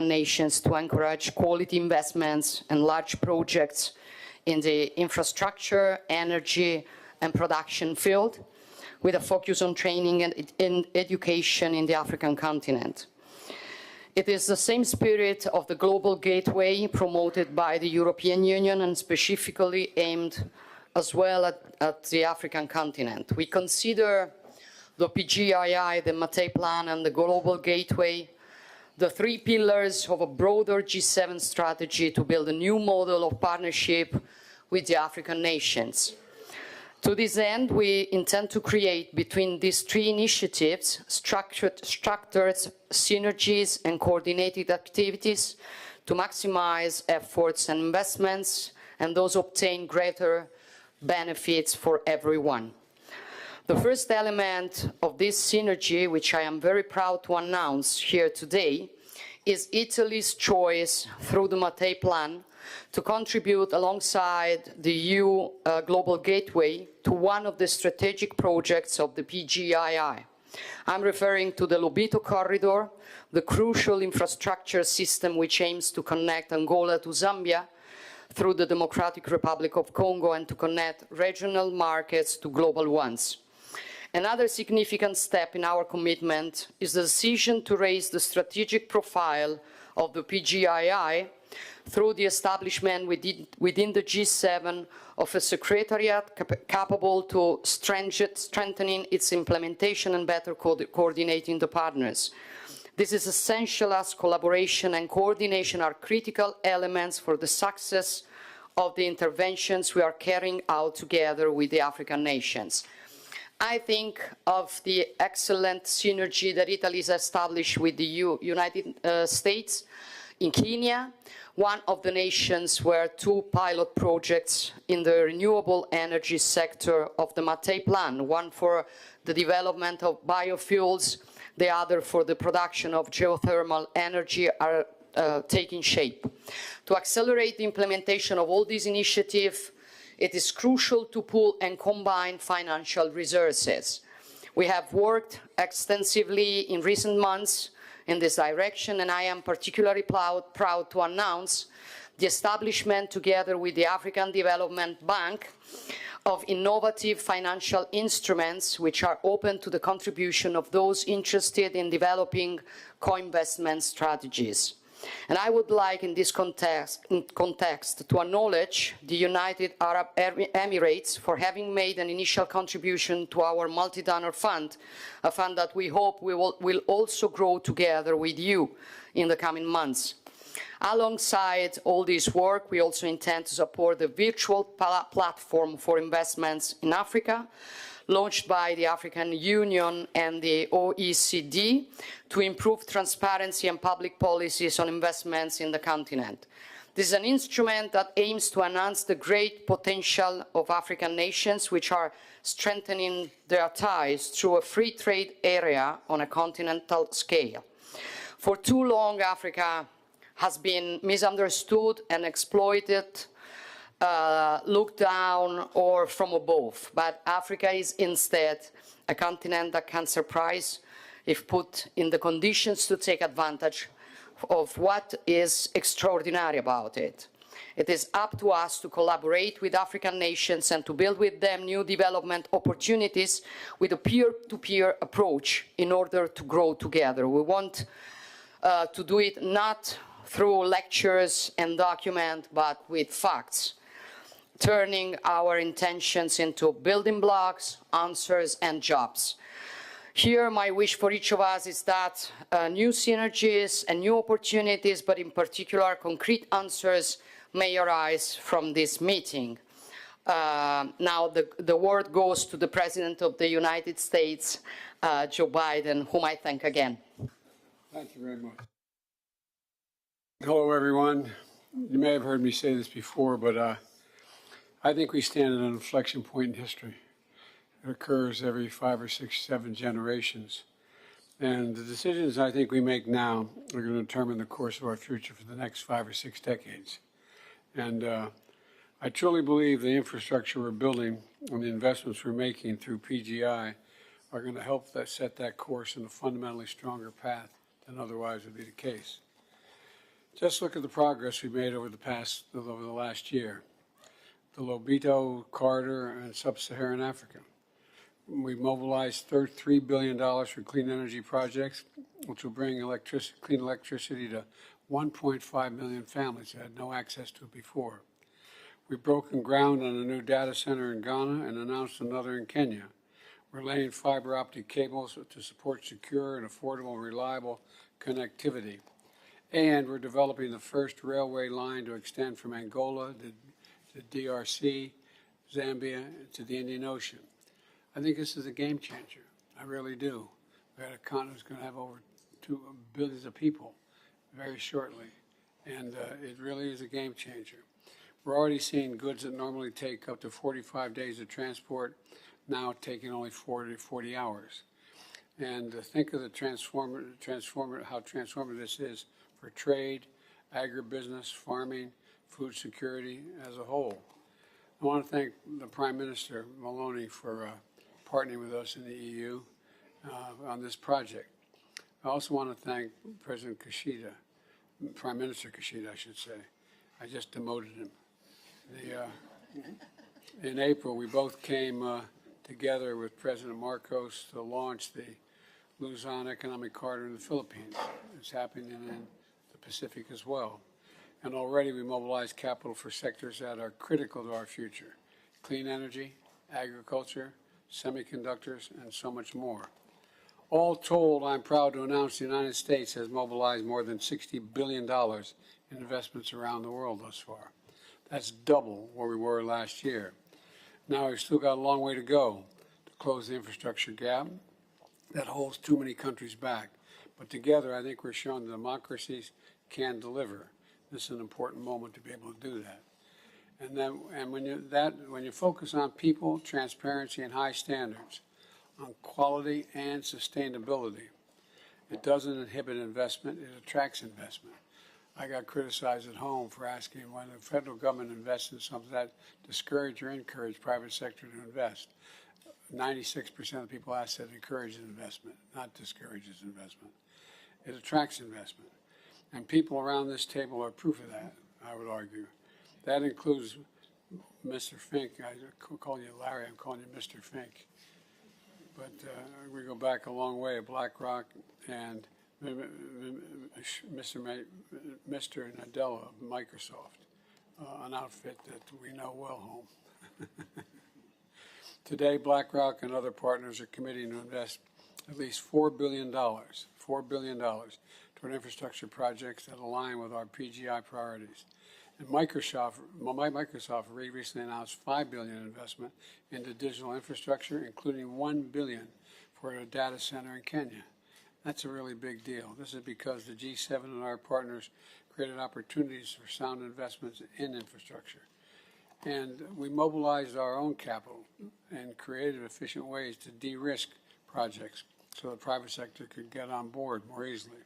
nations to encourage quality investments and large projects in the infrastructure, energy, and production field, with a focus on training and education in the African continent. It is the same spirit of the Global Gateway promoted by the European Union and specifically aimed as well at the African continent. We consider the PGII, the Mattei Plan, and the Global Gateway the three pillars of a broader G7 strategy to build a new model of partnership with the African nations. To this end, we intend to create between these three initiatives structured synergies and coordinated activities to maximize efforts and investments and those obtain greater benefits for everyone. The first element of this synergy, which I am very proud to announce here today, is Italy's choice through the Mattei Plan to contribute alongside the EU Global Gateway to one of the strategic projects of the PGII. I'm referring to the Lobito Corridor, the crucial infrastructure system which aims to connect Angola to Zambia through the Democratic Republic of Congo and to connect regional markets to global ones. Another significant step in our commitment is the decision to raise the strategic profile of the PGII through the establishment within the G7 of a secretariat capable to strengthening its implementation and better coordinating the partners. This is essential as collaboration and coordination are critical elements for the success of the interventions we are carrying out together with the African nations. I think of the excellent synergy that Italy has established with the United States in Kenya, one of the nations where two pilot projects in the renewable energy sector of the Mattei Plan, one for the development of biofuels, the other for the production of geothermal energy, are taking shape. To accelerate the implementation of all these initiatives, it is crucial to pool and combine financial resources. We have worked extensively in recent months in this direction, and I am particularly proud to announce the establishment, together with the African Development Bank, of innovative financial instruments which are open to the contribution of those interested in developing co-investment strategies. And I would like in this context to acknowledge the United Arab Emirates for having made an initial contribution to our multi-donor fund, a fund that we hope will also grow together with you in the coming months. Alongside all this work, we also intend to support the virtual platform for investments in Africa, launched by the African Union and the OECD to improve transparency and public policies on investments in the continent. This is an instrument that aims to enhance the great potential of African nations which are strengthening their ties through a free trade area on a continental scale. For too long, Africa has been misunderstood and exploited, looked down or from above, but Africa is instead a continent that can surprise if put in the conditions to take advantage of what is extraordinary about it. It is up to us to collaborate with African nations and to build with them new development opportunities with a peer-to-peer approach in order to grow together. We want to do it not through lectures and documents, but with facts, turning our intentions into building blocks, answers, and jobs. Here, my wish for each of us is that new synergies and new opportunities, but in particular concrete answers, may arise from this meeting. Now the word goes to the President of the United States, Joe Biden, whom I thank again. Thank you very much. Hello, everyone. You may have heard me say this before, but I think we stand at an inflection point in history. It occurs every 5 or 6, 7 generations. And the decisions I think we make now are going to determine the course of our future for the next 5 or 6 decades. And I truly believe the infrastructure we're building and the investments we're making through PGI are going to help set that course in a fundamentally stronger path than otherwise would be the case. Just look at the progress we made over the last year. The Lobito corridor in sub-Saharan Africa. We mobilized $3 billion for clean energy projects, which will bring clean electricity to 1.5 million families that had no access to it before. We've broken ground on a new data center in Ghana and announced another in Kenya. We're laying fiber optic cables to support secure and affordable, reliable connectivity. And we're developing the first railway line to extend from Angola to DRC, Zambia, to the Indian Ocean. I think this is a game changer. I really do. We've got a continent that's going to have over 2 billion of people very shortly. And it really is a game changer. We're already seeing goods that normally take up to 45 days of transport now taking only 40 hours. And think of the how transformative this is for trade, agribusiness, farming, food security as a whole. I want to thank the Prime Minister Maloney for partnering with us in the EU on this project. I also want to thank President Kishida, Prime Minister Kishida, I should say. I just demoted him. In April, we both came together with President Marcos to launch the Luzon Economic Corridor in the Philippines. It's happening in the Pacific as well. And already we mobilized capital for sectors that are critical to our future: clean energy, agriculture, semiconductors, and so much more. All told, I'm proud to announce the United States has mobilized more than $60 billion in investments around the world thus far. That's double where we were last year. Now we've still got a long way to go to close the infrastructure gap that holds too many countries back. But together, I think we're showing that democracies can deliver. This is an important moment to be able to do that. And when you focus on people, transparency, and high standards, on quality and sustainability, it doesn't inhibit investment, it attracts investment. I got criticized at home for asking when the federal government invests in something that discourage or encourage private sector to invest. 96% of people asked that encourages investment, not discourages investment. It attracts investment. And people around this table are proof of that, I would argue. That includes Mr. Fink. I call you Larry, I'm calling you Mr. Fink. But we go back a long way, BlackRock and Mr. Nadella of Microsoft, an outfit that we know well home. Today, BlackRock and other partners are committing to invest at least $4 billion toward infrastructure projects that align with our PGI priorities. And Microsoft recently announced $5 billion investment into digital infrastructure, including $1 billion for a data center in Kenya. That's a really big deal. This is because the G7 and our partners created opportunities for sound investments in infrastructure. And we mobilized our own capital and created efficient ways to de-risk projects so the private sector could get on board more easily.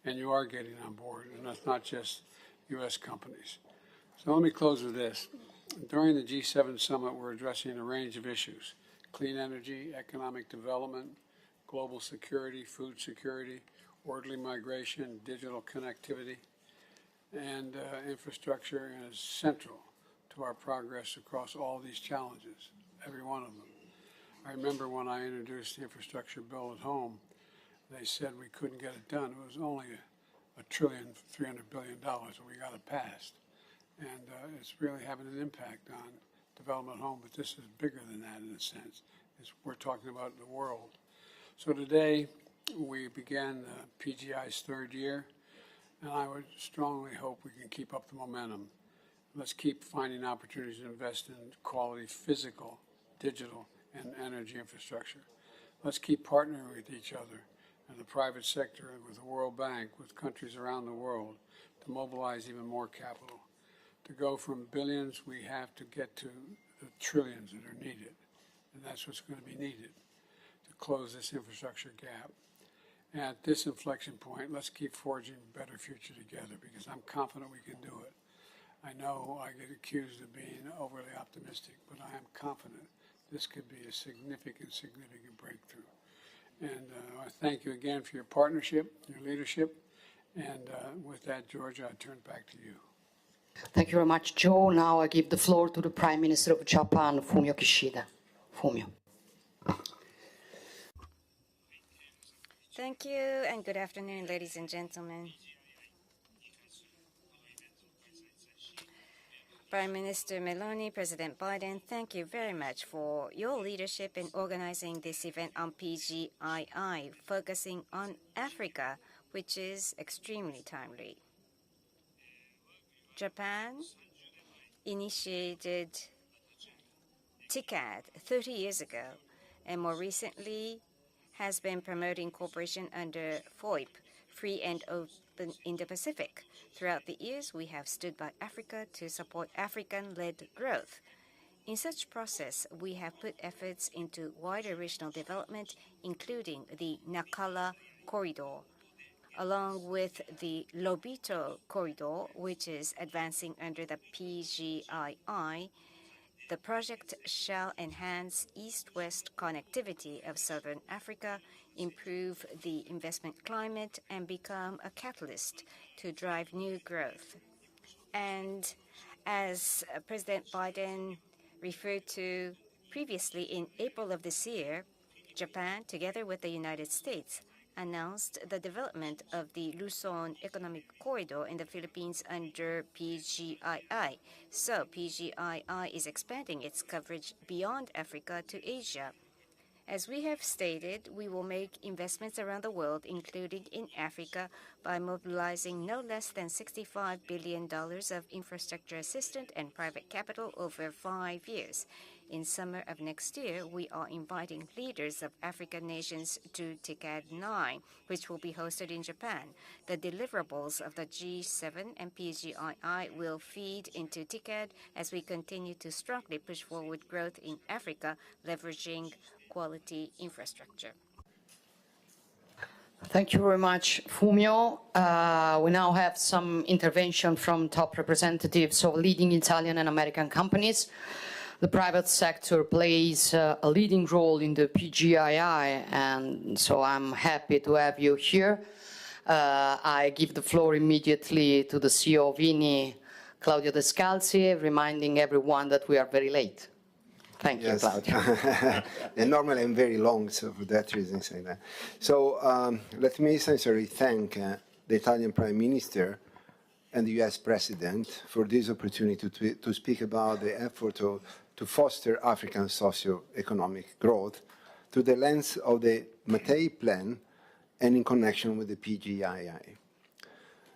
And you are getting on board, and that's not just U.S. companies. So let me close with this. During the G7 summit, we're addressing a range of issues: clean energy, economic development, global security, food security, orderly migration, digital connectivity, and infrastructure is central to our progress across all these challenges, every one of them. I remember when I introduced the infrastructure bill at home, they said we couldn't get it done. It was only $1.3 trillion, and we got it passed. And it's really having an impact on development at home, but this is bigger than that in a sense. We're talking about the world. So today, we began PGI's third year, and I would strongly hope we can keep up the momentum. Let's keep finding opportunities to invest in quality physical, digital, and energy infrastructure. Let's keep partnering with each other and the private sector, with the World Bank, with countries around the world to mobilize even more capital. To go from billions, we have to get to the trillions that are needed, and that's what's going to be needed to close this infrastructure gap. And at this inflection point, let's keep forging a better future together, because I'm confident we can do it. I know I get accused of being overly optimistic, but I am confident this could be a significant breakthrough. And I thank you again for your partnership, your leadership, And with that, Georgia, I turn back to you. Thank you very much, Joe. Now I give the floor to the Prime Minister of Japan, Fumio Kishida. Fumio. Thank you, and good afternoon, ladies and gentlemen. Prime Minister Meloni, President Biden, thank you very much for your leadership in organizing this event on PGII, focusing on Africa, which is extremely timely. Japan initiated TICAD 30 years ago, and more recently has been promoting cooperation under FOIP, Free and Open Indo-Pacific. Throughout the years, we have stood by Africa to support African-led growth. In such process, we have put efforts into wider regional development, including the Nacala Corridor, along with the Lobito Corridor, which is advancing under the PGII. The project shall enhance east-west connectivity of southern Africa, improve the investment climate, and become a catalyst to drive new growth. And as President Biden referred to previously, in April of this year, Japan, together with the United States, announced the development of the Luzon Economic Corridor in the Philippines under PGII. So PGII is expanding its coverage beyond Africa to Asia. As we have stated, we will make investments around the world, including in Africa, by mobilizing no less than $65 billion of infrastructure assistance and private capital over 5 years. In summer of next year, we are inviting leaders of African nations to TICAD 9, which will be hosted in Japan. The deliverables of the G7 and PGII will feed into TICAD as we continue to strongly push forward growth in Africa, leveraging quality infrastructure. Thank you very much, Fumio. We now have some intervention from top representatives of leading Italian and American companies. The private sector plays a leading role in the PGII, and so I'm happy to have you here. I give the floor immediately to the CEO of INI, Claudio Descalzi, reminding everyone that we are very late. Thank you, Claudio. And normally I'm very long, so for that reason I say that. So let me sincerely thank the Italian Prime Minister and the US President for this opportunity to speak about the effort to foster African socio-economic growth through the lens of the Mattei Plan and in connection with the PGII.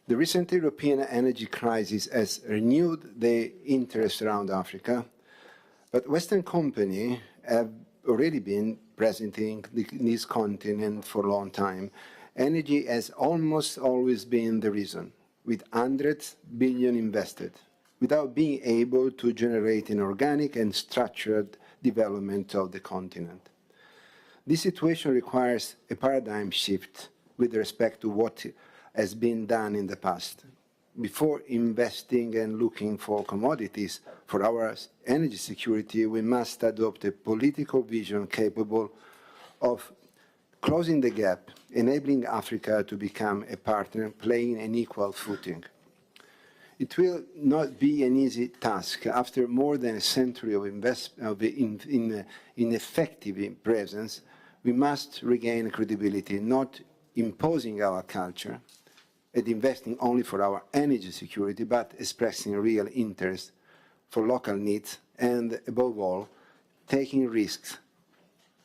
The recent European energy crisis has renewed the interest around Africa, but Western companies have already been present in this continent for a long time. Energy has almost always been the reason, with hundreds of billions invested, without being able to generate an organic and structured development of the continent. This situation requires a paradigm shift with respect to what has been done in the past. Before investing and looking for commodities for our energy security, we must adopt a political vision capable of closing the gap, enabling Africa to become a partner playing an equal footing. It will not be an easy task. After more than a century of ineffective presence, we must regain credibility, not imposing our culture and investing only for our energy security, but expressing real interest for local needs and, above all, taking risks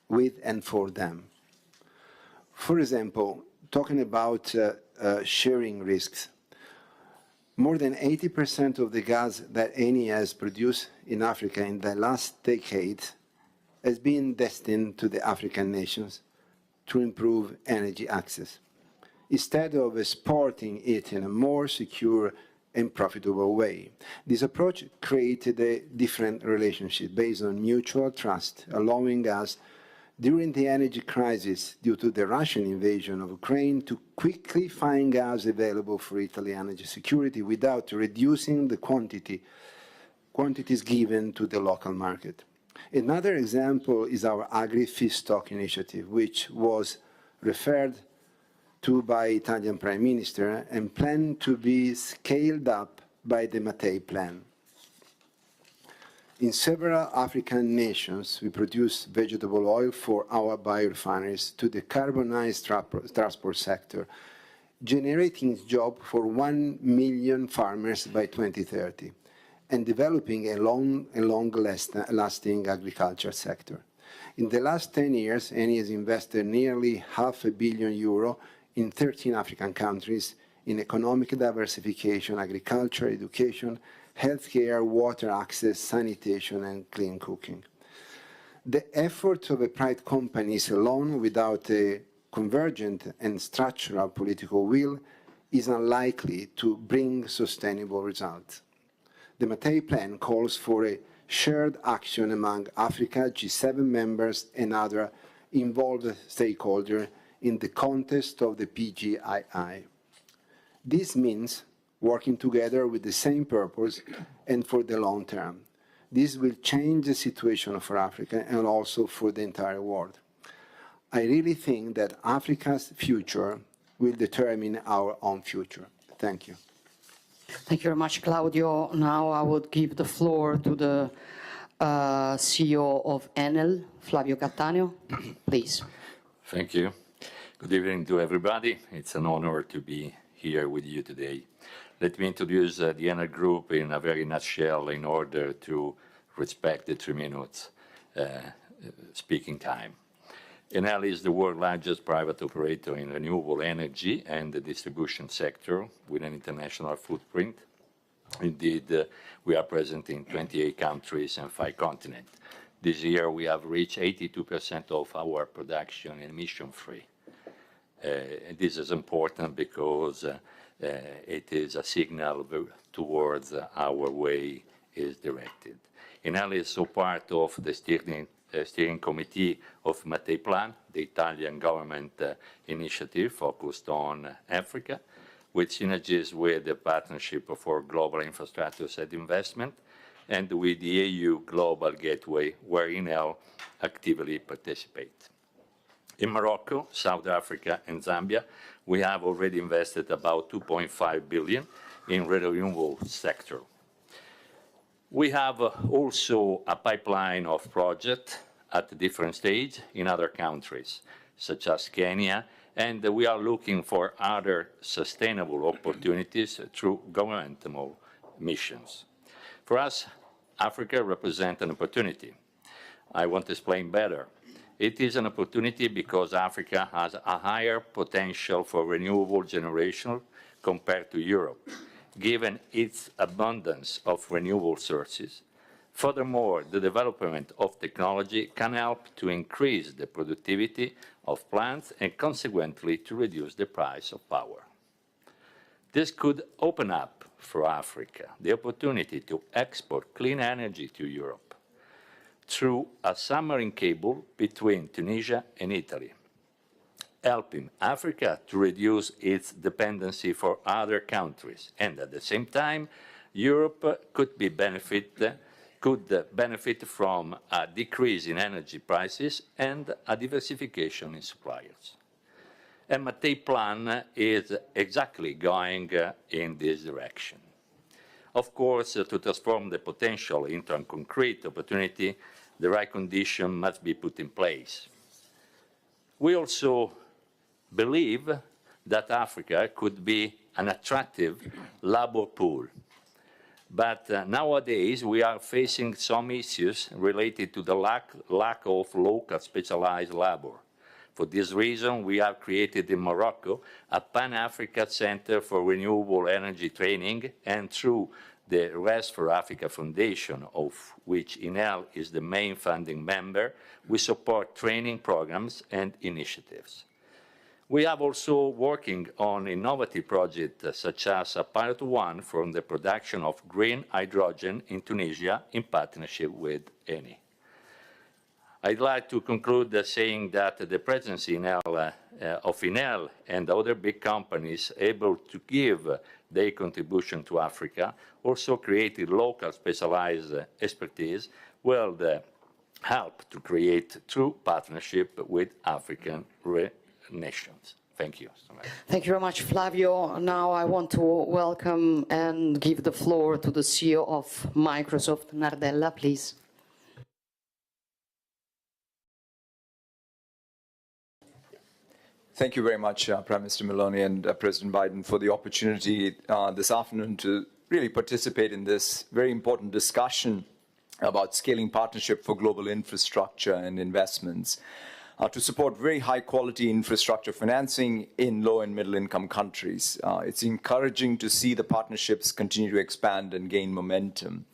with and for them. For example, talking about sharing risks, more than 80% of the gas that Eni has produced in Africa in the last decade has been destined to the African nations to improve energy access, instead of exporting it in a more secure and profitable way. This approach created a different relationship based on mutual trust, allowing us, during the energy crisis due to the Russian invasion of Ukraine, to quickly find gas available for Italy's energy security without reducing the quantities given to the local market. Another example is our agri-feedstock initiative, which was referred by Italian Prime Minister and planned to be scaled up by the Mattei Plan. In several African nations, we produce vegetable oil for our biorefineries to decarbonize transport sector, generating jobs for 1 million farmers by 2030, and developing a long-lasting agriculture sector. In the last 10 years, Eni has invested nearly €500 million in 13 African countries in economic diversification, agriculture, education, healthcare, water access, sanitation, and clean cooking. The efforts of a private companies alone without a convergent and structural political will is unlikely to bring sustainable results. The Mattei Plan calls for a shared action among Africa, G7 members, and other involved stakeholders in the context of the PGII. This means working together with the same purpose and for the long term. This will change the situation for Africa and also for the entire world. I really think that Africa's future will determine our own future. Thank you. Thank you very much, Claudio. Now I would give the floor to the CEO of Enel, Flavio Cattaneo. Please. Thank you. Good evening to everybody. It's an honor to be here with you today. Let me introduce the Enel Group in a very nutshell in order to respect the 3 minutes speaking time. Enel is the world's largest private operator in renewable energy and the distribution sector with an international footprint. Indeed, we are present in 28 countries and 5 continents. This year, we have reached 82% of our production emission-free. This is important because it is a signal towards our way is directed. Enel is so part of the steering committee of Mattei Plan, the Italian government initiative focused on Africa, with synergies with the Partnership for Global Infrastructures and Investment, and with the EU Global Gateway, where Enel actively participates. In Morocco, South Africa, and Zambia, we have already invested about 2.5 billion in the renewable sector. We have also a pipeline of projects at different stages in other countries, such as Kenya, and we are looking for other sustainable opportunities through governmental missions. For us, Africa represents an opportunity. I want to explain better. It is an opportunity because Africa has a higher potential for renewable generation compared to Europe, given its abundance of renewable sources. Furthermore, the development of technology can help to increase the productivity of plants and consequently to reduce the price of power. This could open up for Africa the opportunity to export clean energy to Europe through a submarine cable between Tunisia and Italy, helping Africa to reduce its dependency for other countries. And at the same time, Europe could benefit from a decrease in energy prices and a diversification in suppliers. And Mattei Plan is exactly going in this direction. Of course, to transform the potential into a concrete opportunity, the right condition must be put in place. We also believe that Africa could be an attractive labor pool. But nowadays, we are facing some issues related to the lack of local specialized labor. For this reason, we have created in Morocco a Pan-Africa Center for Renewable Energy Training, and through the Rest for Africa Foundation, of which Enel is the main funding member, we support training programs and initiatives. We have also working on innovative projects such as a pilot one from the production of green hydrogen in Tunisia in partnership with Eni. I'd like to conclude saying that the presence of Enel and other big companies able to give their contribution to Africa also created local specialized expertise will help to create true partnership with African nations. Thank you. Thank you very much, Flavio. Now I want to welcome and give the floor to the CEO of Microsoft, Nardella, please. Thank you very much, Prime Minister Maloney and President Biden, for the opportunity this afternoon to really participate in this very important discussion about scaling partnership for global infrastructure and investments to support very high-quality infrastructure financing in low- and middle-income countries. It's encouraging to see the partnerships continue to expand and gain momentum.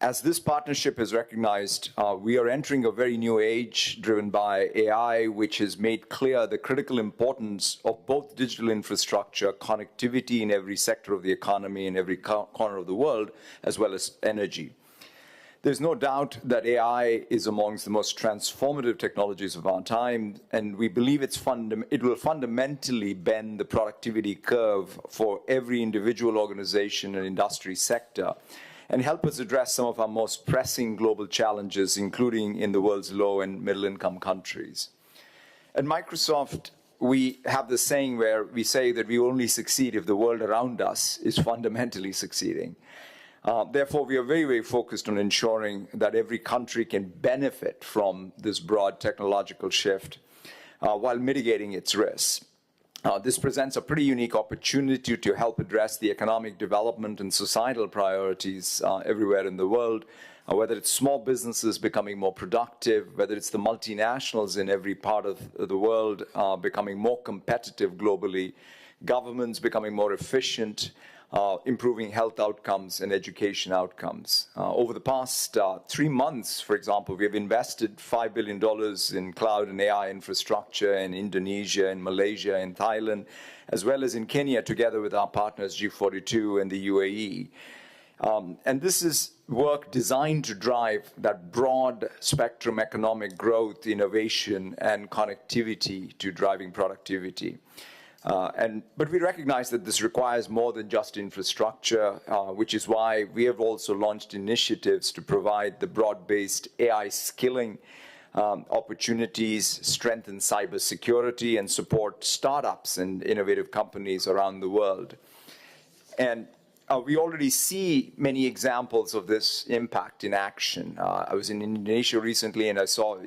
As this partnership is recognized, we are entering a very new age driven by AI, which has made clear the critical importance of both digital infrastructure, connectivity in every sector of the economy in every corner of the world, as well as energy. There's no doubt that AI is amongst the most transformative technologies of our time, and we believe it will fundamentally bend the productivity curve for every individual organization and industry sector, and help us address some of our most pressing global challenges, including in the world's low and middle-income countries. At Microsoft, we have this saying where we say that we only succeed if the world around us is fundamentally succeeding. Therefore, we are very, very focused on ensuring that every country can benefit from this broad technological shift while mitigating its risks. This presents a pretty unique opportunity to help address the economic development and societal priorities everywhere in the world, whether it's small businesses becoming more productive, whether it's the multinationals in every part of the world becoming more competitive globally, governments becoming more efficient, improving health outcomes and education outcomes. Over the past 3 months, for example, we have invested $5 billion in cloud and AI infrastructure in Indonesia, in Malaysia, in Thailand, as well as in Kenya, together with our partners G42 and the UAE. And this is work designed to drive that broad spectrum economic growth, innovation, and connectivity to driving productivity. But we recognize that this requires more than just infrastructure, which is why we have also launched initiatives to provide the broad-based AI skilling opportunities, strengthen cybersecurity, and support startups and innovative companies around the world. And we already see many examples of this impact in action. I was in Indonesia recently, and I saw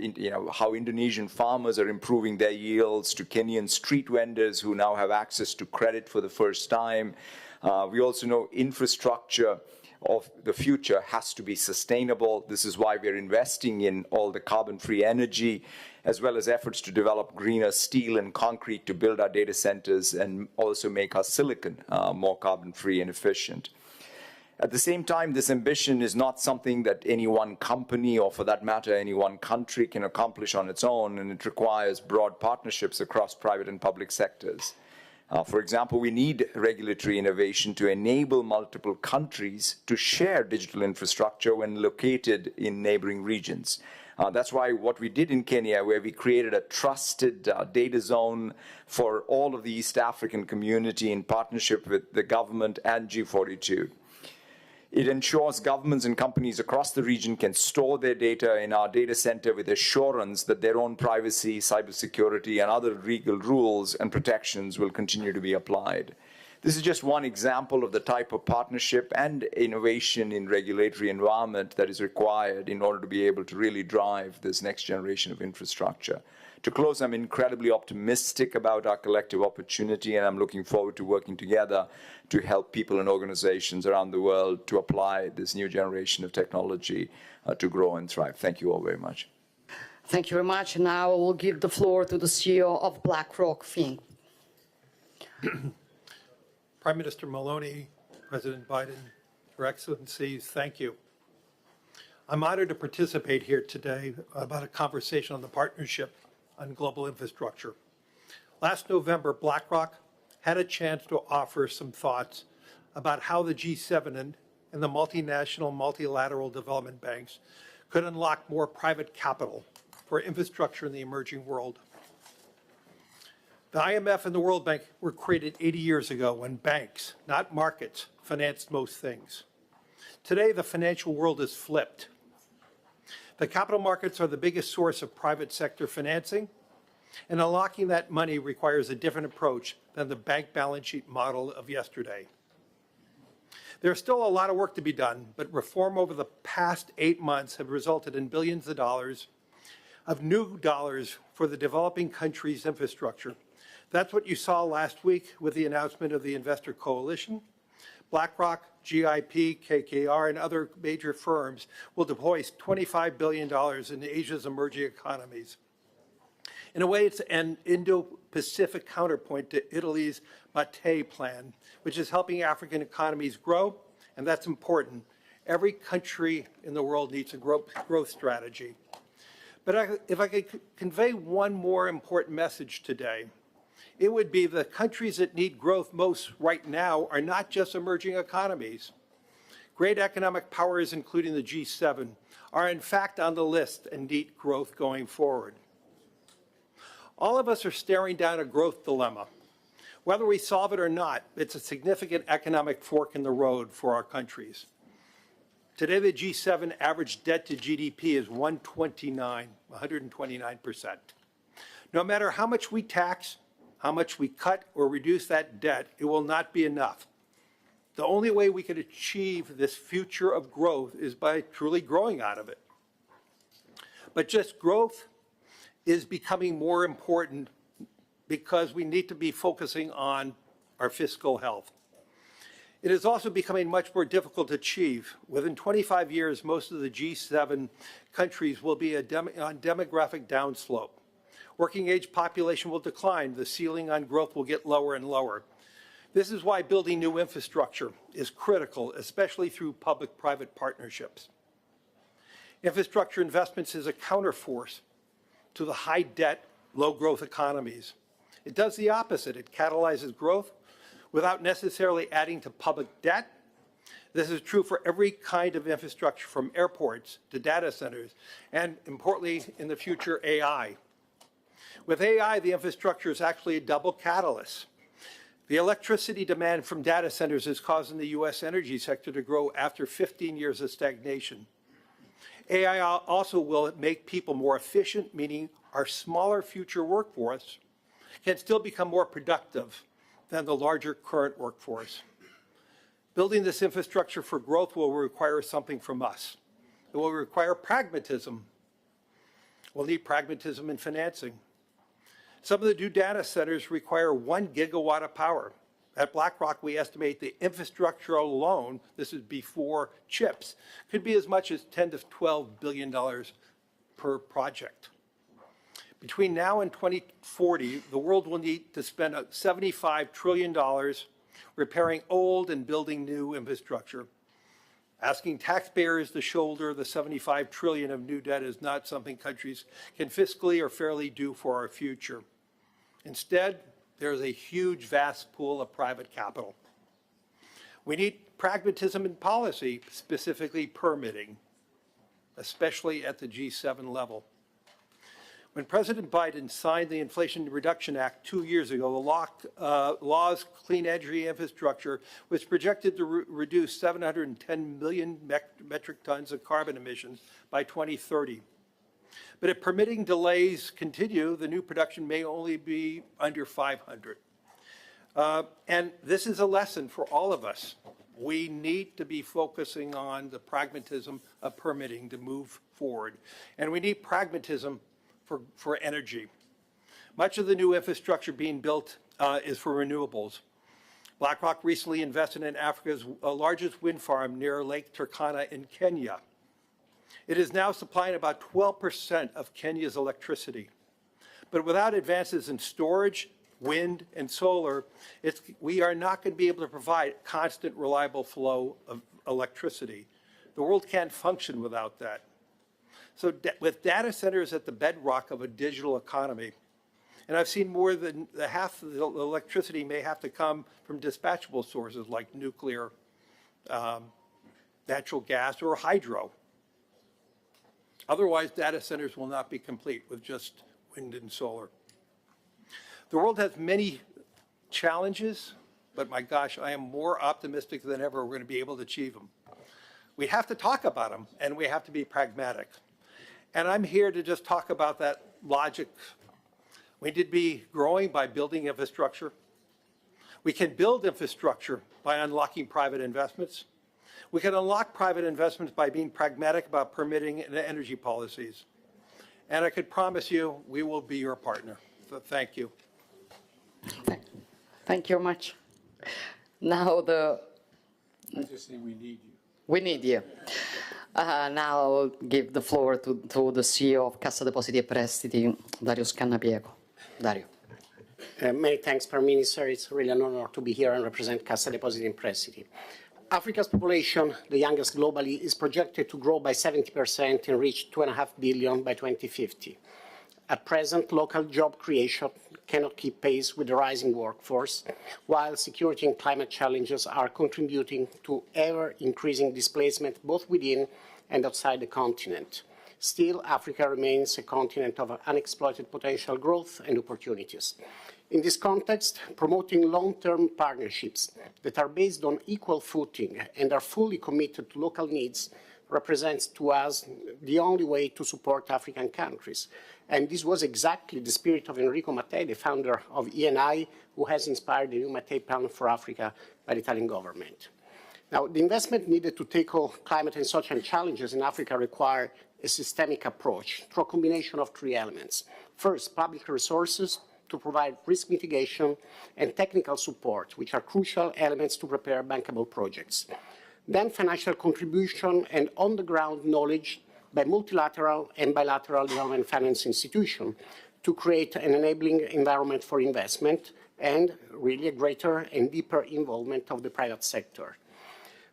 how Indonesian farmers are improving their yields, to Kenyan street vendors who now have access to credit for the first time. We also know infrastructure of the future has to be sustainable. This is why we're investing in all the carbon-free energy, as well as efforts to develop greener steel and concrete to build our data centers and also make our silicon more carbon-free and efficient. At the same time, this ambition is not something that any one company, or for that matter, any one country can accomplish on its own, and it requires broad partnerships across private and public sectors. For example, we need regulatory innovation to enable multiple countries to share digital infrastructure when located in neighboring regions. That's why what we did in Kenya, where we created a trusted data zone for all of the East African community in partnership with the government and G42. It ensures governments and companies across the region can store their data in our data center with assurance that their own privacy, cybersecurity, and other legal rules and protections will continue to be applied. This is just one example of the type of partnership and innovation in regulatory environment that is required in order to be able to really drive this next generation of infrastructure. To close, I'm incredibly optimistic about our collective opportunity, and I'm looking forward to working together to help people and organizations around the world to apply this new generation of technology to grow and thrive. Thank you all very much. Thank you very much. Now I will give the floor to the CEO of BlackRock, Finn. Prime Minister Maloney, President Biden, Your Excellencies, thank you. I'm honored to participate here today about a conversation on the partnership on global infrastructure. Last November, BlackRock had a chance to offer some thoughts about how the G7 and the multinational multilateral development banks could unlock more private capital for infrastructure in the emerging world. The IMF and the World Bank were created 80 years ago when banks, not markets, financed most things. Today, the financial world is flipped. The capital markets are the biggest source of private sector financing, And unlocking that money requires a different approach than the bank balance sheet model of yesterday. There's still a lot of work to be done, but reform over the past 8 months have resulted in billions of new dollars for the developing country's infrastructure. That's what you saw last week with the announcement of the Investor Coalition. BlackRock, GIP, KKR, and other major firms will deploy $25 billion in Asia's emerging economies. In a way, it's an Indo-Pacific counterpoint to Italy's Mattei plan, which is helping African economies grow, and that's important. Every country in the world needs a growth strategy. But if I could convey one more important message today, it would be the countries that need growth most right now are not just emerging economies. Great economic powers, including the G7, are in fact on the list and need growth going forward. All of us are staring down a growth dilemma. Whether we solve it or not, it's a significant economic fork in the road for our countries. Today, the G7 average debt to GDP is 129%. No matter how much we tax, how much we cut or reduce that debt, it will not be enough. The only way we can achieve this future of growth is by truly growing out of it. But just growth is becoming more important because we need to be focusing on our fiscal health. It is also becoming much more difficult to achieve. Within 25 years, most of the G7 countries will be on demographic downslope. Working age population will decline. The ceiling on growth will get lower and lower. This is why building new infrastructure is critical, especially through public-private partnerships. Infrastructure investments is a counterforce to the high-debt, low-growth economies. It does the opposite. It catalyzes growth without necessarily adding to public debt. This is true for every kind of infrastructure, from airports to data centers, and importantly, in the future, AI. With AI, the infrastructure is actually a double catalyst. The electricity demand from data centers is causing the U.S. energy sector to grow after 15 years of stagnation. AI also will make people more efficient, meaning our smaller future workforce can still become more productive than the larger current workforce. Building this infrastructure for growth will require something from us. It will require pragmatism. We'll need pragmatism in financing. Some of the new data centers require 1 gigawatt of power. At BlackRock, we estimate the infrastructure alone, this is before chips, could be as much as $10 to $12 billion per project. Between now and 2040, the world will need to spend $75 trillion repairing old and building new infrastructure. Asking taxpayers to shoulder the $75 trillion of new debt is not something countries can fiscally or fairly do for our future. Instead, there is a huge, vast pool of private capital. We need pragmatism in policy, specifically permitting, especially at the G7 level. When President Biden signed the Inflation Reduction Act 2 years ago, the law's clean energy infrastructure was projected to reduce 710 million metric tons of carbon emissions by 2030. But if permitting delays continue, the new production may only be under 500. And this is a lesson for all of us. We need to be focusing on the pragmatism of permitting to move forward. And we need pragmatism for energy. Much of the new infrastructure being built is for renewables. BlackRock recently invested in Africa's largest wind farm near Lake Turkana in Kenya. It is now supplying about 12% of Kenya's electricity. But without advances in storage, wind, and solar, we are not going to be able to provide constant, reliable flow of electricity. The world can't function without that. So with data centers at the bedrock of a digital economy, and I've seen more than half of the electricity may have to come from dispatchable sources like nuclear, natural gas, or hydro. Otherwise, data centers will not be complete with just wind and solar. The world has many challenges, but my gosh, I am more optimistic than ever we're going to be able to achieve them. We have to talk about them, and we have to be pragmatic. And I'm here to just talk about that logic We need to be growing by building infrastructure. We can build infrastructure by unlocking private investments. We can unlock private investments by being pragmatic about permitting and energy policies. And I could promise you, we will be your partner. So thank you. Thank you very much. Now I'm just saying we need you. we need you. Now I'll give the floor to the CEO of Cassa Depositi e Prestiti, Dario Scannapiego. Dario. Many thanks, Prime Minister. It's really an honor to be here and represent Cassa Depositi e Prestiti. Africa's population, the youngest globally, is projected to grow by 70% and reach 2.5 billion by 2050. At present, local job creation cannot keep pace with the rising workforce, while security and climate challenges are contributing to ever-increasing displacement both within and outside the continent. Still, Africa remains a continent of unexploited potential growth and opportunities. In this context, promoting long-term partnerships that are based on equal footing and are fully committed to local needs represents to us the only way to support African countries. And this was exactly the spirit of Enrico Mattei, the founder of ENI, who has inspired the new Mattei Plan for Africa by the Italian government. Now, the investment needed to tackle climate and social challenges in Africa require a systemic approach through a combination of three elements. First, public resources to provide risk mitigation and technical support, which are crucial elements to prepare bankable projects. Then financial contribution and on-the-ground knowledge by multilateral and bilateral development finance institutions to create an enabling environment for investment and really a greater and deeper involvement of the private sector.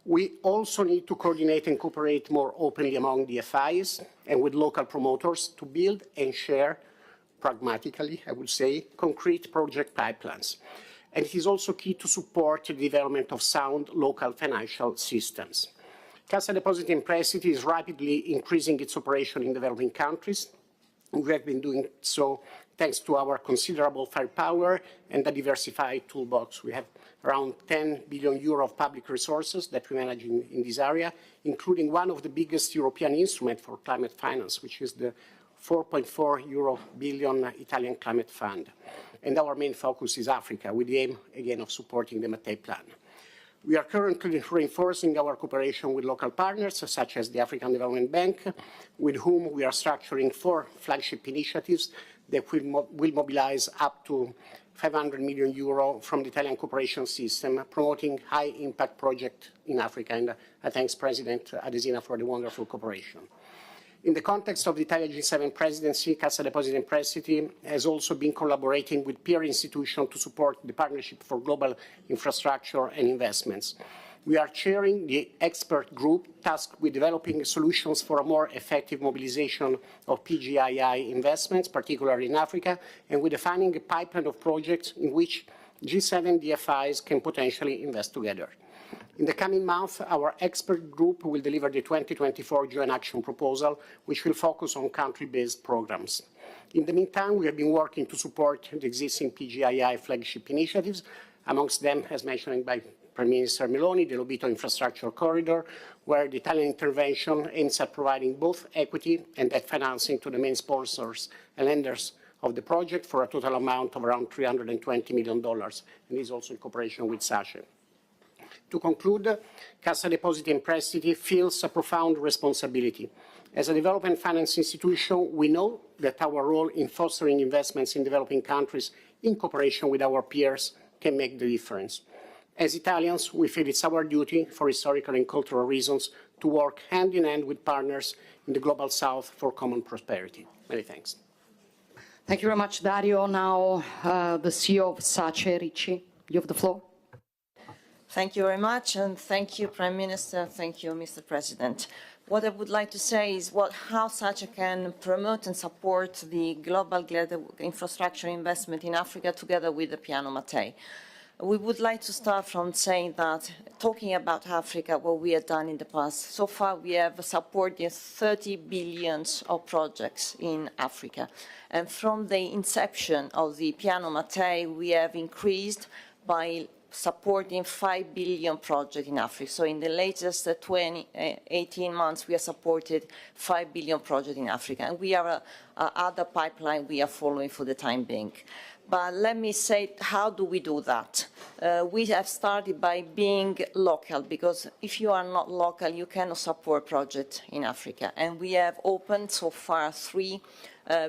We also need to coordinate and cooperate more openly among DFIs and with local promoters to build and share, pragmatically, I would say, concrete project pipelines. And it is also key to support the development of sound local financial systems. Cassa Depositi e Prestiti is rapidly increasing its operation in developing countries. We have been doing so thanks to our considerable firepower and a diversified toolbox. We have around 10 billion euro of public resources that we manage in this area, including one of the biggest European instruments for climate finance, which is the 4.4 billion Italian Climate Fund. And our main focus is Africa, with the aim, again, of supporting the Mattei Plan. We are currently reinforcing our cooperation with local partners, such as the African Development Bank, with whom we are structuring 4 flagship initiatives that will mobilize up to 500 million euro from the Italian cooperation system, promoting high-impact projects in Africa. And I thank President Adesina for the wonderful cooperation. In the context of the Italian G7 presidency, Cassa Depositi e Prestiti has also been collaborating with peer institutions to support the Partnership for Global Infrastructure and Investments. We are chairing the expert group tasked with developing solutions for a more effective mobilization of PGII investments, particularly in Africa, and with defining a pipeline of projects in which G7 DFIs can potentially invest together. In the coming month, our expert group will deliver the 2024 Joint Action Proposal, which will focus on country-based programs. In the meantime, we have been working to support the existing PGII flagship initiatives, amongst them, as mentioned by Prime Minister Meloni, the Lobito Infrastructure Corridor, where the Italian intervention aims at providing both equity and debt financing to the main sponsors and lenders of the project for a total amount of around $320 million, and is also in cooperation with SACE. To conclude, Cassa Depositi e Prestiti feels a profound responsibility. As a development finance institution, we know that our role in fostering investments in developing countries in cooperation with our peers can make the difference. As Italians, we feel it's our duty, for historical and cultural reasons, to work hand in hand with partners in the Global South for common prosperity. Many thanks. Thank you very much, Dario. Now, the CEO of SACE, Ricci, you have the floor. Thank you very much, and thank you, Prime Minister. Thank you, Mr. President. What I would like to say is how SACE can promote and support the global infrastructure investment in Africa together with the Piano Mattei. We would like to start from saying that, talking about Africa, what we have done in the past, so far we have supported 30 billion of projects in Africa. And from the inception of the Piano Mattei, we have increased by supporting 5 billion projects in Africa. So in the latest 18 months, we have supported 5 billion projects in Africa. And we have other pipeline we are following for the time being. But let me say, how do we do that? We have started by being local, because if you are not local, you cannot support projects in Africa. And we have opened so far 3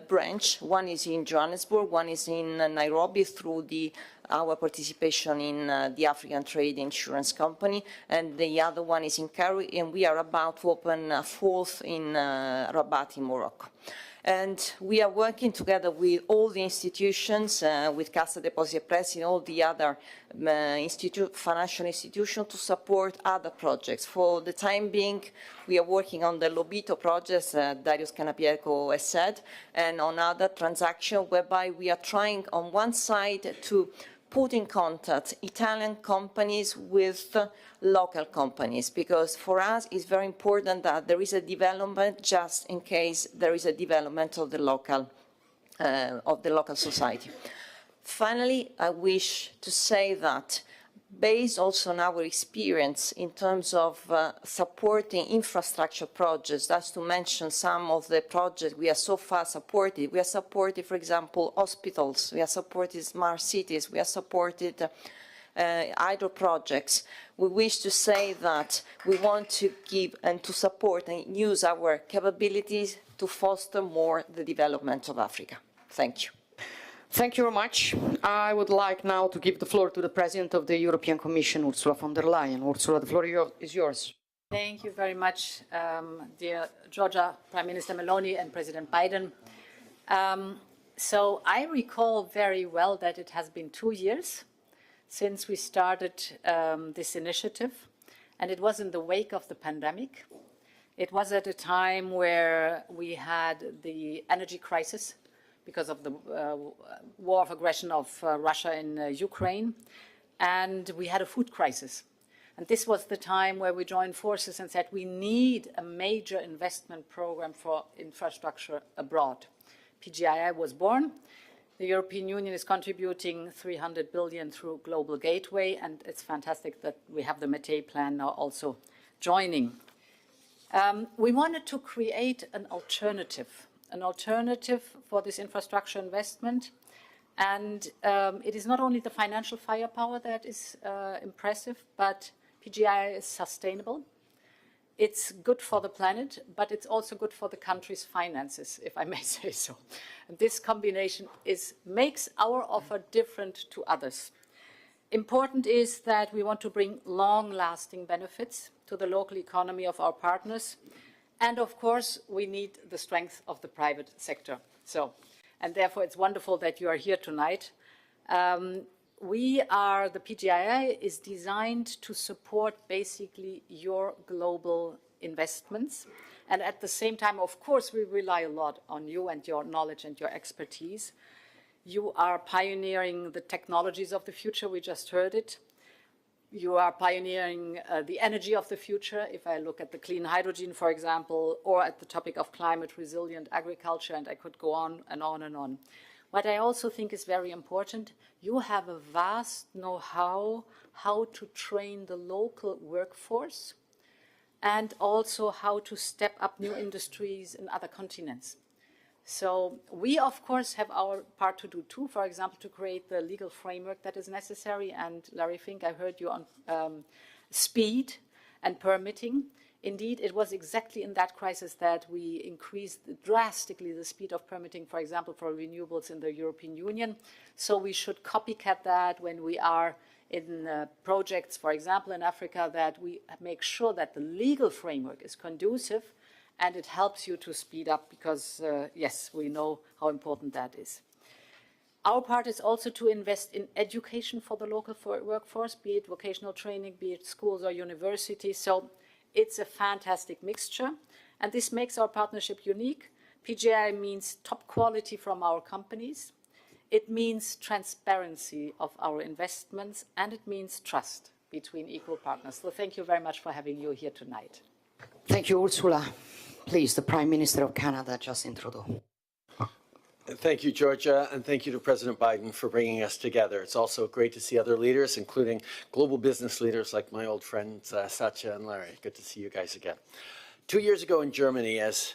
branches. One is in Johannesburg, one is in Nairobi through our participation in the African Trade Insurance Company, and the other one is in Cairo, and we are about to open a 4th in Rabat in Morocco. And we are working together with all the institutions, with Cassa Depositi e Prestiti and all the other financial institutions to support other projects. For the time being, we are working on the Lobito projects, Darius Canapiero has said, and on other transactions whereby we are trying on one side to put in contact Italian companies with local companies, because for us it's very important that there is a development just in case there is a development of the local society. Finally, I wish to say that based also on our experience in terms of supporting infrastructure projects, that's to mention some of the projects we have so far supported. We have supported, for example, hospitals, we have supported smart cities, we have supported hydro projects. We wish to say that we want to give and to support and use our capabilities to foster more the development of Africa. Thank you. Thank you very much. I would like now to give the floor to the President of the European Commission, Ursula von der Leyen. Ursula, the floor is yours. Thank you very much, dear Georgia, Prime Minister Meloni and President Biden. So I recall very well that it has been 2 years since we started this initiative, and it was in the wake of the pandemic. It was at a time where we had the energy crisis because of the war of aggression of Russia in Ukraine, and we had a food crisis. And this was the time where we joined forces and said we need a major investment program for infrastructure abroad. PGII was born. The European Union is contributing 300 billion through Global Gateway, and it's fantastic that we have the Mété plan now also joining. We wanted to create an alternative for this infrastructure investment. And it is not only the financial firepower that is impressive, but PGI is sustainable. It's good for the planet, but it's also good for the country's finances, if I may say so. And this combination makes our offer different to others. Important is that we want to bring long-lasting benefits to the local economy of our partners. And of course, we need the strength of the private sector. And therefore, it's wonderful that you are here tonight. The PGII is designed to support basically your global investments. And at the same time, of course, we rely a lot on you and your knowledge and your expertise. You are pioneering the technologies of the future. We just heard it. You are pioneering the energy of the future, if I look at the clean hydrogen, for example, or at the topic of climate-resilient agriculture, and I could go on and on and on. What I also think is very important, you have a vast know-how how to train the local workforce and also how to step up new industries in other continents. So we, of course, have our part to do too, for example, to create the legal framework that is necessary. And Larry Fink, I heard you on speed and permitting. Indeed, it was exactly in that crisis that we increased drastically the speed of permitting, for example, for renewables in the European Union. So we should copycat that when we are in projects, for example, in Africa, that we make sure that the legal framework is conducive and it helps you to speed up because, yes, we know how important that is. Our part is also to invest in education for the local workforce, be it vocational training, be it schools or universities. So it's a fantastic mixture, and this makes our partnership unique. PGI means top quality from our companies. It means transparency of our investments, and it means trust between equal partners. So thank you very much for having you here tonight. Thank you, Ursula. Please, the Prime Minister of Canada, Justin Trudeau. Thank you, Georgia, and thank you to President Biden for bringing us together. It's also great to see other leaders, including global business leaders like my old friends Satya and Larry. Good to see you guys again. 2 years ago in Germany, as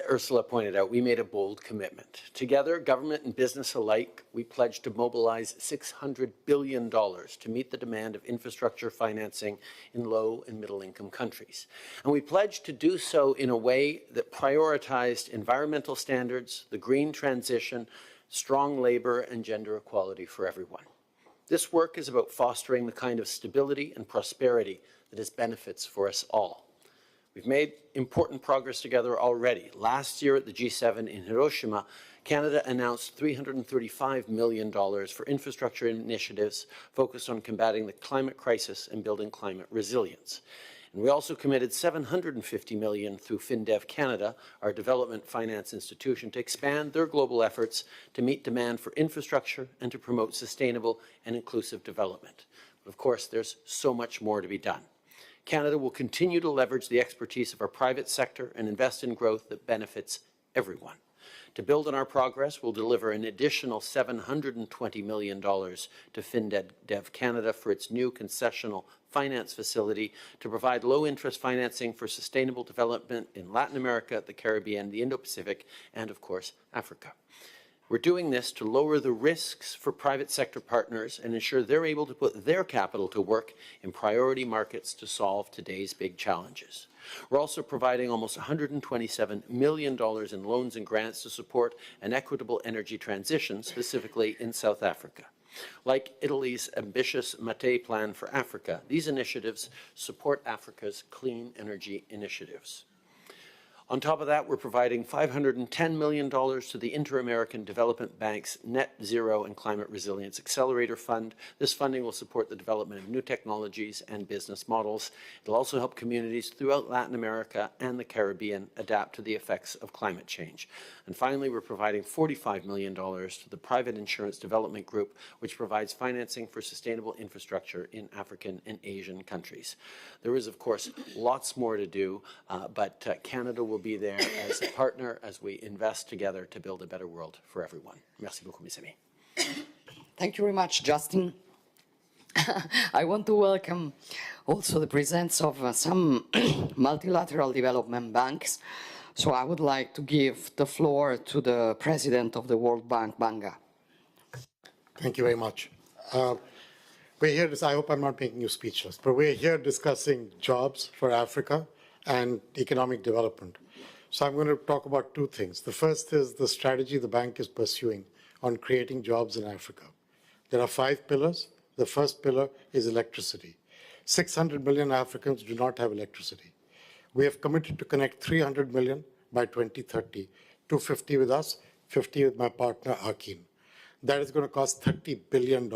Ursula pointed out, we made a bold commitment. Together, government and business alike, we pledged to mobilize $600 billion to meet the demand of infrastructure financing in low and middle income countries. And we pledged to do so in a way that prioritized environmental standards, the green transition, strong labor, and gender equality for everyone. This work is about fostering the kind of stability and prosperity that has benefits for us all. We've made important progress together already. Last year at the G7 in Hiroshima, Canada announced $335 million for infrastructure initiatives focused on combating the climate crisis and building climate resilience. And we also committed $750 million through FinDev Canada, our development finance institution, to expand their global efforts to meet demand for infrastructure and to promote sustainable and inclusive development. But of course, there's so much more to be done. Canada will continue to leverage the expertise of our private sector and invest in growth that benefits everyone. To build on our progress, we'll deliver an additional $720 million to FinDev Canada for its new concessional finance facility to provide low-interest financing for sustainable development in Latin America, the Caribbean, the Indo-Pacific, and, of course, Africa. We're doing this to lower the risks for private sector partners and ensure they're able to put their capital to work in priority markets to solve today's big challenges. We're also providing almost $127 million in loans and grants to support an equitable energy transition, specifically in South Africa. Like Italy's ambitious Mattei Plan for Africa, these initiatives support Africa's clean energy initiatives. On top of that, we're providing $510 million to the Inter-American Development Bank's Net Zero and Climate Resilience Accelerator Fund. This funding will support the development of new technologies and business models. It'll also help communities throughout Latin America and the Caribbean adapt to the effects of climate change. And finally, we're providing $45 million to the Private Insurance Development Group, which provides financing for sustainable infrastructure in African and Asian countries. There is, of course, lots more to do, but Canada will be there as a partner as we invest together to build a better world for everyone. Merci beaucoup, mes amis. Thank you very much, Justin. I want to welcome also the presence of some multilateral development banks. So I would like to give the floor to the president of the World Bank, Banga. Thank you very much. We're here, I hope I'm not making you speechless, but we're here discussing jobs for Africa and economic development. So I'm going to talk about two things. The first is the strategy the bank is pursuing on creating jobs in Africa. There are 5 pillars. The first pillar is electricity. 600 million Africans do not have electricity. We have committed to connect 300 million by 2030, 250 with us, 50 with my partner, Akin. That is going to cost $30 billion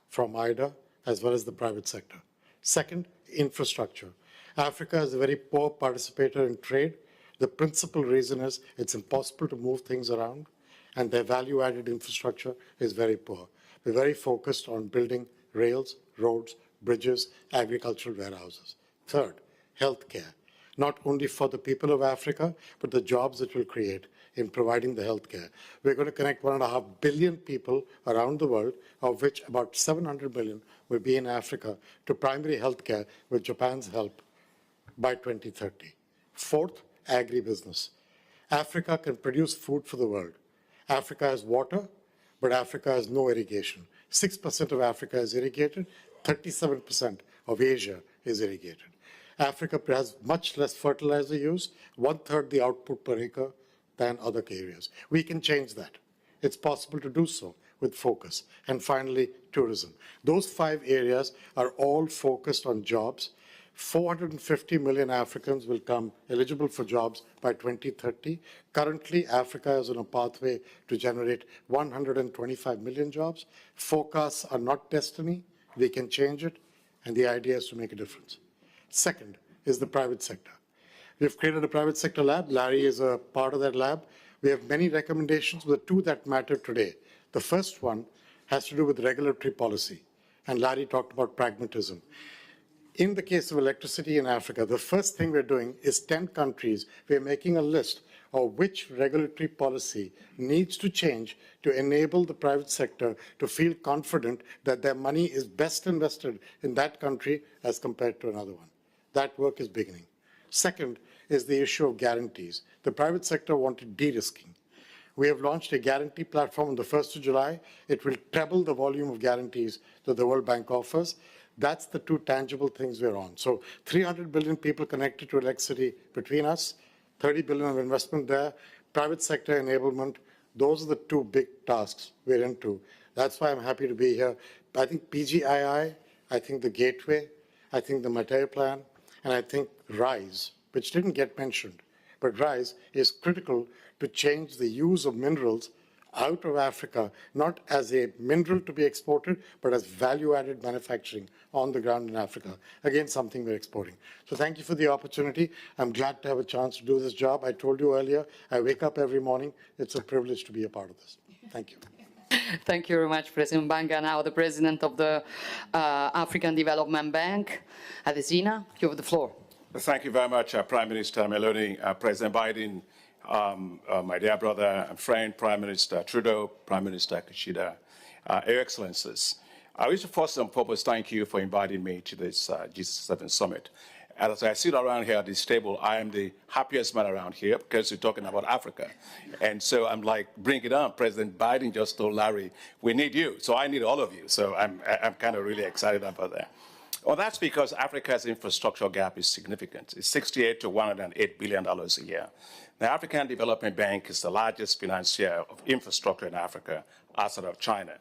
from IDA as well as the private sector. Second, infrastructure. Africa is a very poor participator in trade. The principal reason is it's impossible to move things around, and their value-added infrastructure is very poor. We're very focused on building rails, roads, bridges, agricultural warehouses. Third, healthcare, not only for the people of Africa, but the jobs it will create in providing the healthcare. We're going to connect 1.5 billion people around the world, of which about 700 million will be in Africa, to primary healthcare with Japan's help by 2030. Fourth, agribusiness. Africa can produce food for the world. Africa has water, but Africa has no irrigation. 6% of Africa is irrigated, 37% of Asia is irrigated. Africa has much less fertilizer use, 1/3 the output per acre than other areas. We can change that. It's possible to do so with focus. And finally, tourism. Those 5 areas are all focused on jobs. 450 million Africans will come eligible for jobs by 2030. Currently, Africa is on a pathway to generate 125 million jobs. Forecasts are not destiny. We can change it, and the idea is to make a difference. Second is the private sector. We've created a private sector lab. Larry is a part of that lab. We have many recommendations, but the 2 that matter today. The first one has to do with regulatory policy, and Larry talked about pragmatism. In the case of electricity in Africa, the first thing we're doing is 10 countries. We're making a list or which regulatory policy needs to change to enable the private sector to feel confident that their money is best invested in that country as compared to another one. That work is beginning. Second is the issue of guarantees. The private sector wanted de-risking. We have launched a guarantee platform on the 1st of July. It will treble the volume of guarantees that the World Bank offers. That's the two tangible things we're on. So 300 billion people connected to electricity between us, 30 billion of investment there, private sector enablement. Those are the two big tasks we're into. That's why I'm happy to be here. I think PGII, I think the Gateway, I think the Material Plan, and I think RISE, which didn't get mentioned, but RISE is critical to change the use of minerals out of Africa, not as a mineral to be exported, but as value-added manufacturing on the ground in Africa. Again, something we're exporting. So thank you for the opportunity. I'm glad to have a chance to do this job. I told you earlier, I wake up every morning. It's a privilege to be a part of this. Thank you. Thank you very much, President Banga. Now the President of the African Development Bank, Adesina, you have the floor. Thank you very much, Prime Minister Meloni, President Biden, my dear brother and friend, Prime Minister Trudeau, Prime Minister Kishida, Your Excellencies. I wish to first and foremost thank you for inviting me to this G7 summit. As I sit around here at this table, I am the happiest man around here because we're talking about Africa. And so I'm like, bring it on. President Biden just told Larry, we need you. So I need all of you. So I'm kind of really excited about that. Well, that's because Africa's infrastructure gap is significant. It's $68 to $108 billion a year. The African Development Bank is the largest financier of infrastructure in Africa outside of China.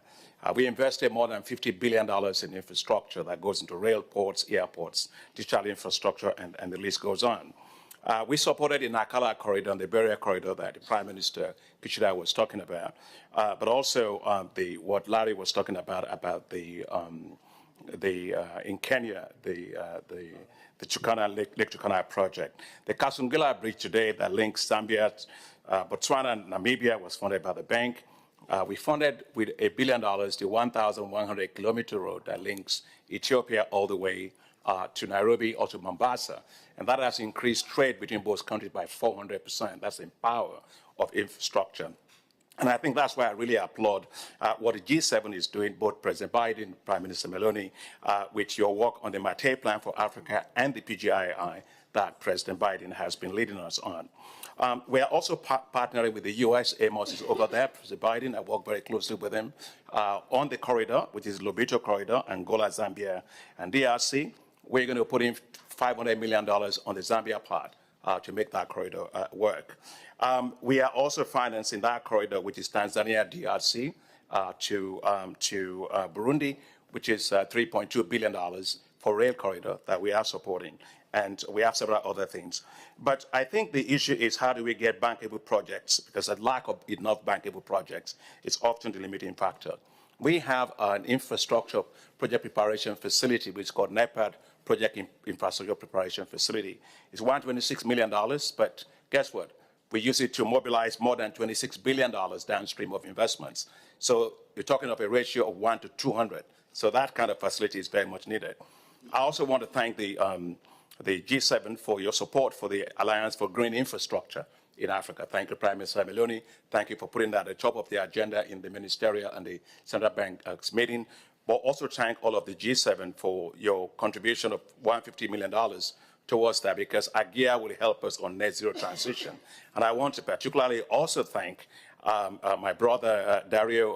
We invested more than $50 billion in infrastructure that goes into rail ports, airports, digital infrastructure, and the list goes on. We supported the Nakala corridor and the Berea corridor that the Prime Minister Kishida was talking about, but also what Larry was talking about in Kenya, the Turkana Lake Turkana project. The Kasungila Bridge today that links Zambia, Botswana, and Namibia was funded by the bank. We funded with $1 billion the 1,100-kilometer road that links Ethiopia all the way to Nairobi or to Mombasa. And that has increased trade between both countries by 400%. That's the power of infrastructure. And I think that's why I really applaud what the G7 is doing, both President Biden, Prime Minister Meloni, with your work on the Material Plan for Africa and the PGII that President Biden has been leading us on. We are also partnering with the U.S. Amos is over there. President Biden, I work very closely with him on the corridor, which is Lobito corridor, Angola, Zambia, and DRC. We're going to put in $500 million on the Zambia part to make that corridor work. We are also financing that corridor, which is Tanzania, DRC, to Burundi, which is $3.2 billion for rail corridor that we are supporting. And we have several other things. But I think the issue is how do we get bankable projects? Because the lack of enough bankable projects is often the limiting factor. We have an infrastructure project preparation facility, which is called NEPAD, Project Infrastructure Preparation Facility. It's $126 million, but guess what? We use it to mobilize more than $26 billion downstream of investments. So you're talking of a ratio of 1 to 200. So that kind of facility is very much needed. I also want to thank the G7 for your support for the Alliance for Green Infrastructure in Africa. Thank you, Prime Minister Meloni. Thank you for putting that at the top of the agenda in the ministerial and the Central Bank's meeting. But also thank all of the G7 for your contribution of $150 million towards that, because AGIA will help us on net zero transition. And I want to particularly also thank my brother Dario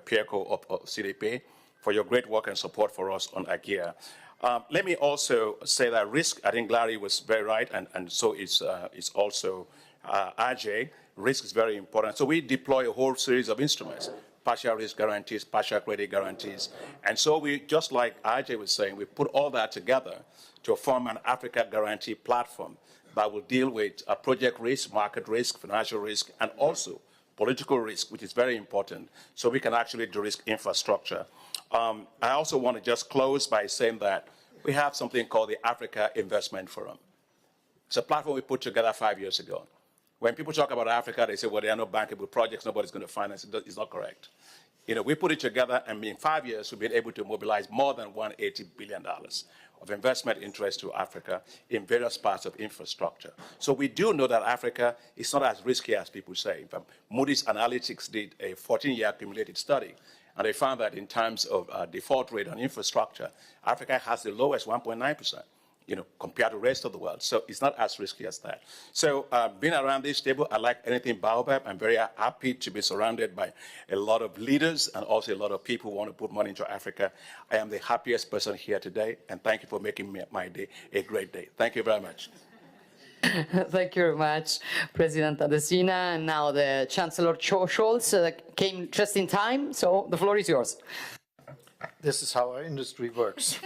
Pierco of CDP for your great work and support for us on AGIA. Let me also say that risk, I think Larry was very right, and so is also Ajay. Risk is very important. So we deploy a whole series of instruments, partial risk guarantees, partial credit guarantees. And so we, just like Ajay was saying, we put all that together to form an Africa guarantee platform that will deal with project risk, market risk, financial risk, and also political risk, which is very important, so we can actually de-risk infrastructure. I also want to just close by saying that we have something called the Africa Investment Forum. It's a platform we put together 5 years ago. When people talk about Africa, they say, well, there are no bankable projects, nobody's going to finance it. It's not correct. You know, we put it together, and in 5 years, we've been able to mobilize more than $180 billion of investment interest to Africa in various parts of infrastructure. So we do know that Africa is not as risky as people say. In fact, Moody's Analytics did a 14-year accumulated study, and they found that in terms of default rate on infrastructure, Africa has the lowest 1.9%. Compared to the rest of the world. So it's not as risky as that. So being around this table, I like anything Baobab. I'm very happy to be surrounded by a lot of leaders and also a lot of people who want to put money into Africa. I am the happiest person here today, and thank you for making my day a great day. Thank you very much. Thank you very much, President Adesina. And now the Chancellor Scholz came just in time, so the floor is yours. This is how our industry works.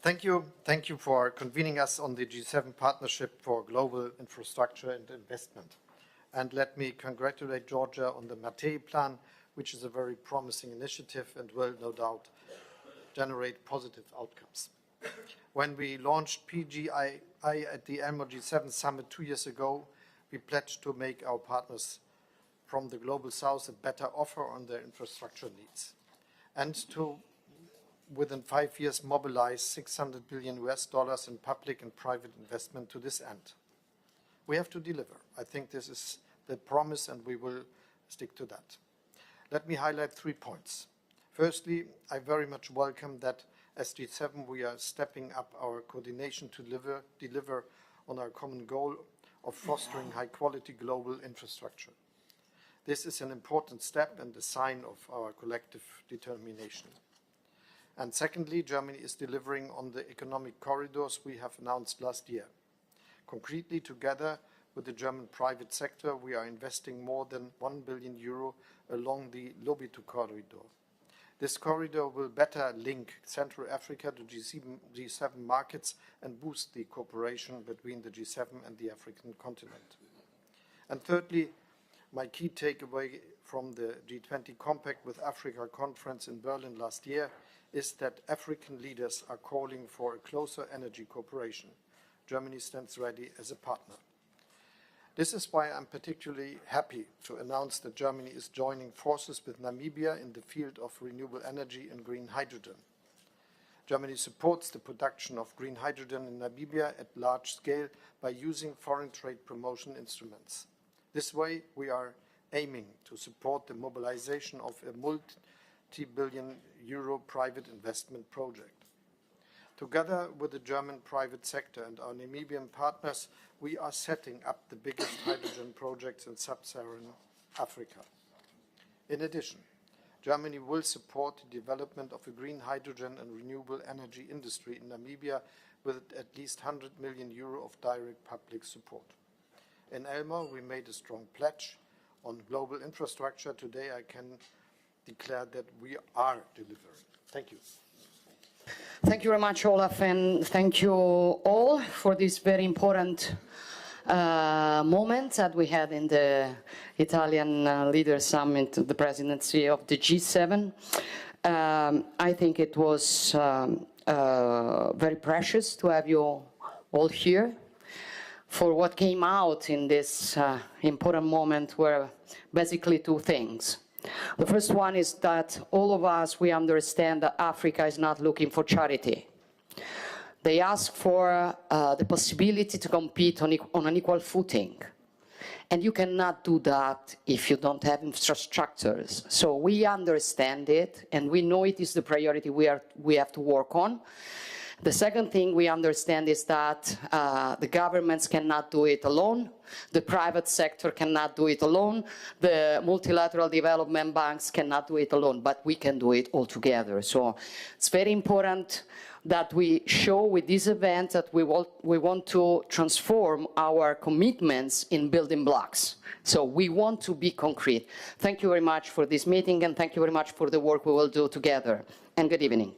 Thank you for convening us on the G7 Partnership for Global Infrastructure and Investment. And let me congratulate Georgia on the Mattei Plan, which is a very promising initiative and will no doubt generate positive outcomes. When we launched PGII at the Elmo G7 Summit 2 years ago, we pledged to make our partners from the Global South a better offer on their infrastructure needs, and to within 5 years mobilize $600 billion in public and private investment to this end. We have to deliver. I think this is the promise, and we will stick to that. Let me highlight 3 points. Firstly, I very much welcome that as G7 we are stepping up our coordination to deliver on our common goal of fostering high-quality global infrastructure. This is an important step and a sign of our collective determination. And secondly, Germany is delivering on the economic corridors we have announced last year. Concretely, together with the German private sector, we are investing more than €1 billion along the Lobito corridor. This corridor will better link Central Africa to G7 markets and boost the cooperation between the G7 and the African continent. And thirdly, my key takeaway from the G20 Compact with Africa conference in Berlin last year is that African leaders are calling for a closer energy cooperation. Germany stands ready as a partner. This is why I'm particularly happy to announce that Germany is joining forces with Namibia in the field of renewable energy and green hydrogen. Germany supports the production of green hydrogen in Namibia at large scale by using foreign trade promotion instruments. This way, we are aiming to support the mobilization of a multi-billion euro private investment project. Together with the German private sector and our Namibian partners, we are setting up the biggest hydrogen projects in sub-Saharan Africa. In addition, Germany will support the development of a green hydrogen and renewable energy industry in Namibia with at least €100 million of direct public support. In Elmo, we made a strong pledge on global infrastructure. Today, I can declare that we are delivering. Thank you. Thank you very much, Olaf, and thank you all for this very important moment that we had in the Italian Leaders Summit, the presidency of the G7. I think it was very precious to have you all here. For what came out in this important moment were basically 2 things. The first one is that all of us, we understand that Africa is not looking for charity. They ask for the possibility to compete on an equal footing. And you cannot do that if you don't have infrastructures. So we understand it, and we know it is the priority we have to work on. The second thing we understand is that the governments cannot do it alone, the private sector cannot do it alone, the multilateral development banks cannot do it alone, but we can do it all together. So it's very important that we show with this event that we want to transform our commitments in building blocks. So we want to be concrete. Thank you very much for this meeting, and thank you very much for the work we will do together. And good evening.